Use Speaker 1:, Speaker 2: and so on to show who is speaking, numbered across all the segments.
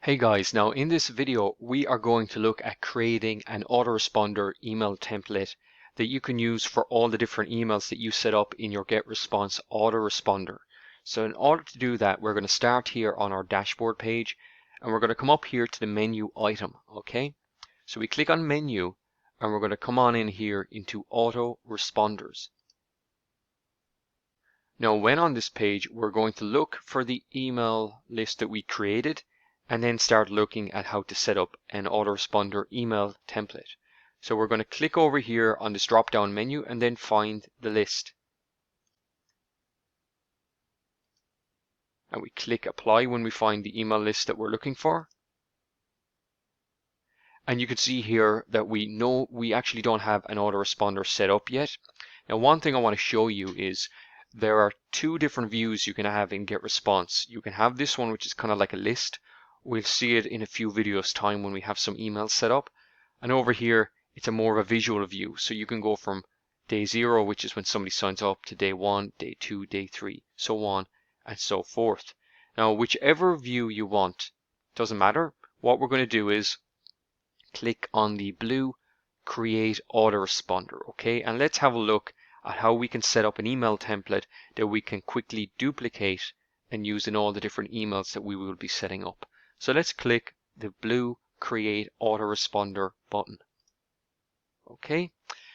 Speaker 1: Hey guys, now in this video we are going to look at creating an autoresponder email template that you can use for all the different emails that you set up in your GetResponse autoresponder. So in order to do that, we're going to start here on our dashboard page and we're going to come up here to the menu item, okay? So we click on menu and we're going to come on in here into autoresponders. Now when on this page, we're going to look for the email list that we created and then start looking at how to set up an autoresponder email template. So we're going to click over here on this drop down menu and then find the list. And we click apply when we find the email list that we're looking for. And you can see here that we know we actually don't have an autoresponder set up yet. Now one thing I want to show you is there are two different views you can have in GetResponse. You can have this one, which is kind of like a list. We'll see it in a few videos time when we have some emails set up. And over here, it's a more of a visual view. So you can go from day 0, which is when somebody signs up, to day 1, day 2, day 3, so on and so forth. Now, whichever view you want, doesn't matter. What we're going to do is click on the blue Create Autoresponder, okay? And let's have a look at how we can set up an email template that we can quickly duplicate and use in all the different emails that we will be setting up. So let's click the blue Create Autoresponder button. Okay,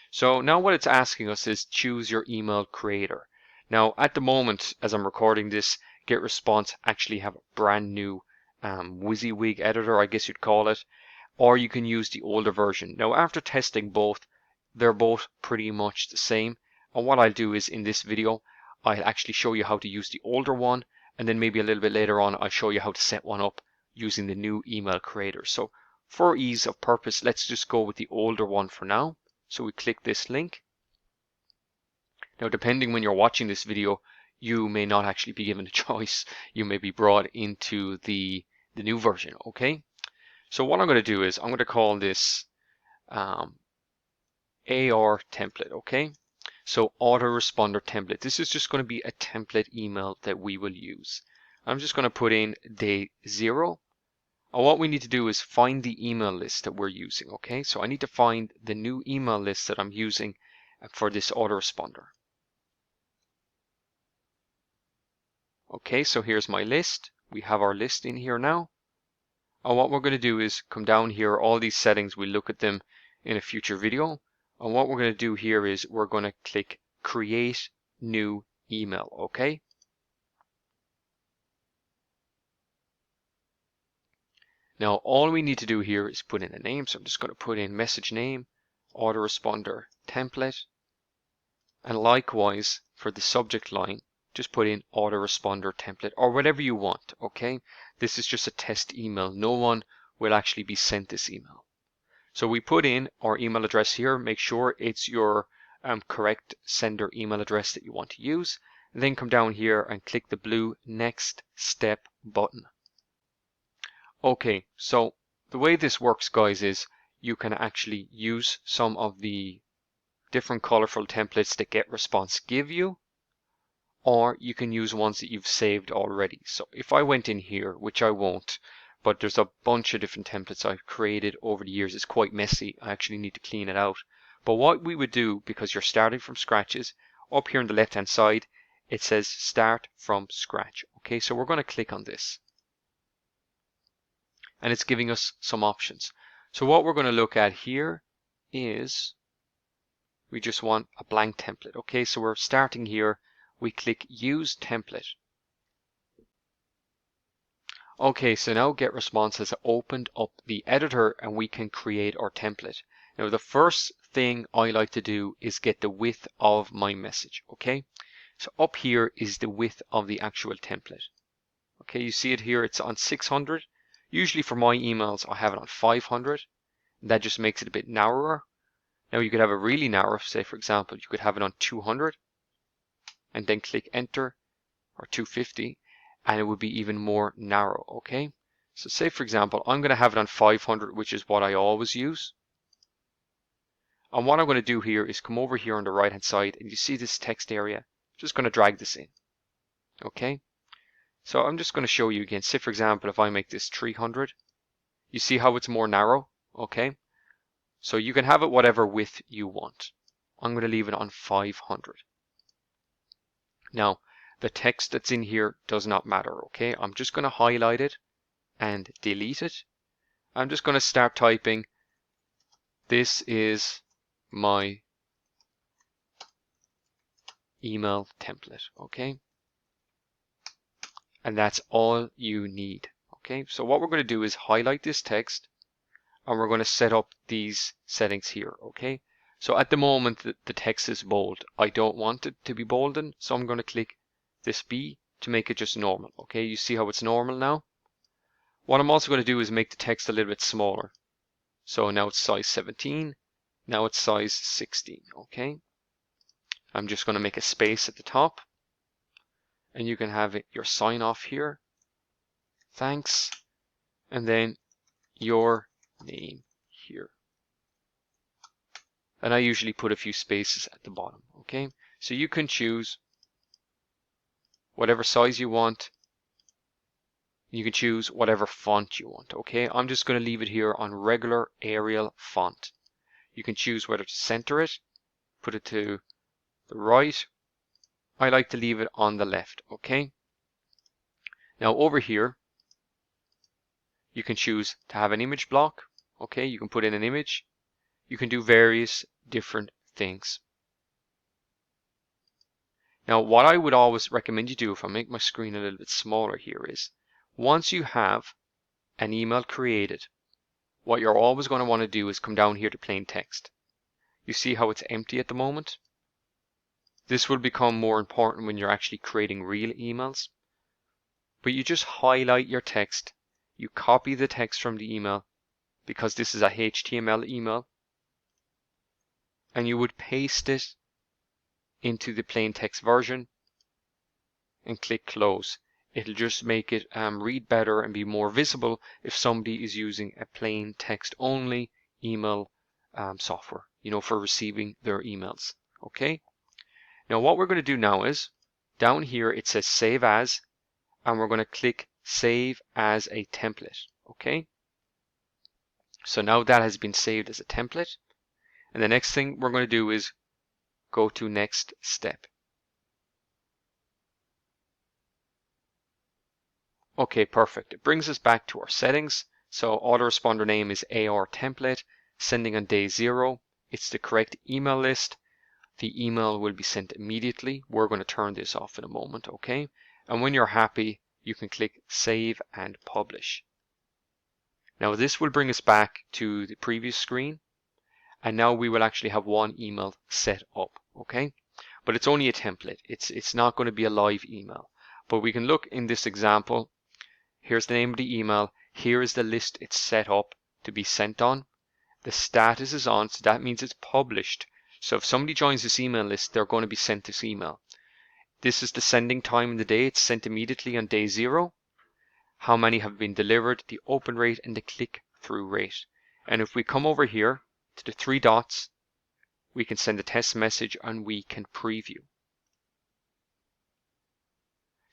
Speaker 1: so now what it's asking us is choose your email creator. Now at the moment, as I'm recording this, GetResponse actually have a brand new WYSIWYG editor, I guess you'd call it, or you can use the older version. Now after testing both, they're both pretty much the same. And what I'll do is in this video, I'll actually show you how to use the older one, and then maybe a little bit later on, I'll show you how to set one up using the new email creator. So for ease of purpose, let's just go with the older one for now. So we click this link. Now, depending when you're watching this video, you may not actually be given a choice. You may be brought into the new version, okay? So what I'm going to do is I'm going to call this AR template, okay? So autoresponder template. This is just going to be a template email that we will use. I'm just going to put in day 0. And what we need to do is find the email list that we're using, okay? So I need to find the new email list that I'm using for this autoresponder. Okay, so here's my list. We have our list in here now. And what we're going to do is come down here, all these settings, we'll look at them in a future video. And what we're going to do here is we're going to click Create New Email, okay? Now all we need to do here is put in a name. So I'm just going to put in message name, autoresponder template. And likewise for the subject line, just put in autoresponder template or whatever you want, okay? This is just a test email. No one will actually be sent this email. So we put in our email address here. Make sure it's your correct sender email address that you want to use. And then come down here and click the blue Next Step button. Okay, so the way this works, guys, is you can actually use some of the different colorful templates that GetResponse give you, or you can use ones that you've saved already. So if I went in here, which I won't, but there's a bunch of different templates I've created over the years. It's quite messy. I actually need to clean it out. But what we would do, because you're starting from scratch, is up here on the left hand side, it says Start from Scratch. Okay, so we're going to click on this. And it's giving us some options. So what we're going to look at here is we just want a blank template. Okay, so we're starting here. We click Use Template. Okay, so now GetResponse has opened up the editor and we can create our template. Now the first thing I like to do is get the width of my message. Okay, so up here is the width of the actual template. Okay, you see it here, it's on 600. Usually for my emails, I have it on 500. That just makes it a bit narrower. Now you could have a really narrow, say for example, you could have it on 200 and then click enter, or 250, and it would be even more narrow, okay? So say for example, I'm going to have it on 500, which is what I always use. And what I'm going to do here is come over here on the right hand side and you see this text area. Just going to drag this in, okay? So I'm just going to show you again. Say for example, if I make this 300, you see how it's more narrow, okay? So you can have it whatever width you want. I'm going to leave it on 500. Now, the text that's in here does not matter, okay? I'm just going to highlight it and delete it. I'm just going to start typing, this is my email template, okay? And that's all you need, okay? So what we're going to do is highlight this text and we're going to set up these settings here, okay? So at the moment the text is bold. I don't want it to be bolden, so I'm going to click this B to make it just normal, okay? You see how it's normal now? What I'm also going to do is make the text a little bit smaller. So now it's size 17, now it's size 16, okay? I'm just going to make a space at the top and you can have it, your sign off here. Thanks. And then your name here. And I usually put a few spaces at the bottom, okay? So you can choose whatever size you want. You can choose whatever font you want, okay? I'm just going to leave it here on regular Arial font. You can choose whether to center it, put it to the right. I like to leave it on the left, okay? Now over here, you can choose to have an image block, okay? You can put in an image. You can do various different things. Now, what I would always recommend you do, if I make my screen a little bit smaller here, is once you have an email created, what you're always going to want to do is come down here to plain text. You see how it's empty at the moment? This will become more important when you're actually creating real emails. But you just highlight your text, you copy the text from the email, because this is a HTML email, and you would paste it into the plain text version and click close. It'll just make it read better and be more visible if somebody is using a plain text only email software, for receiving their emails. Okay. Now what we're going to do now is down here it says save as, and we're going to click save as a template. Okay. So now that has been saved as a template, and the next thing we're going to do is go to next step. Okay, perfect. It brings us back to our settings. So autoresponder name is AR template, sending on day 0. It's the correct email list. The email will be sent immediately. We're going to turn this off in a moment, okay? And when you're happy, you can click save and publish. Now this will bring us back to the previous screen. And now we will actually have one email set up, okay? But it's only a template. It's not going to be a live email. But we can look in this example. Here's the name of the email. Here is the list it's set up to be sent on. The status is on, so that means it's published. So if somebody joins this email list, they're going to be sent this email. This is the sending time in the day. It's sent immediately on day 0. How many have been delivered, the open rate, and the click-through rate. And if we come over here to the 3 dots, we can send a test message and we can preview.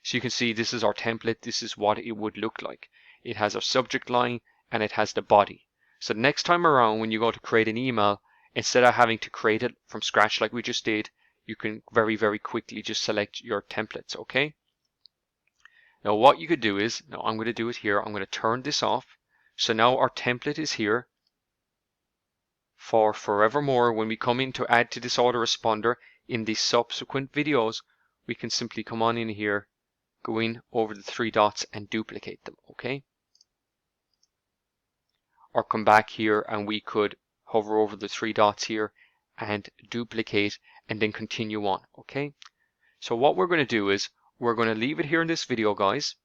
Speaker 1: So you can see this is our template. This is what it would look like. It has our subject line and it has the body. So next time around when you go to create an email, instead of having to create it from scratch like we just did, you can very, very quickly just select your templates, okay? Now what you could do is, now I'm going to do it here. I'm going to turn this off. So now our template is here for forevermore. When we come in to add to this autoresponder in the subsequent videos, we can simply come on in here, go in over the 3 dots and duplicate them, okay? Or come back here and we could hover over the 3 dots here and duplicate and then continue on, okay? So what we're going to do is we're going to leave it here in this video, guys.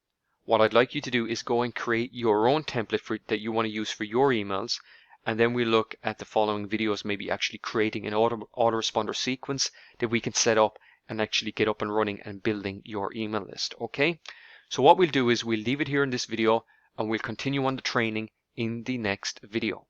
Speaker 1: What I'd like you to do is go and create your own template that you want to use for your emails, and then we look at the following videos, maybe actually creating an autoresponder sequence that we can set up and actually get up and running and building your email list, okay? So what we'll do is we'll leave it here in this video and we'll continue on the training in the next video.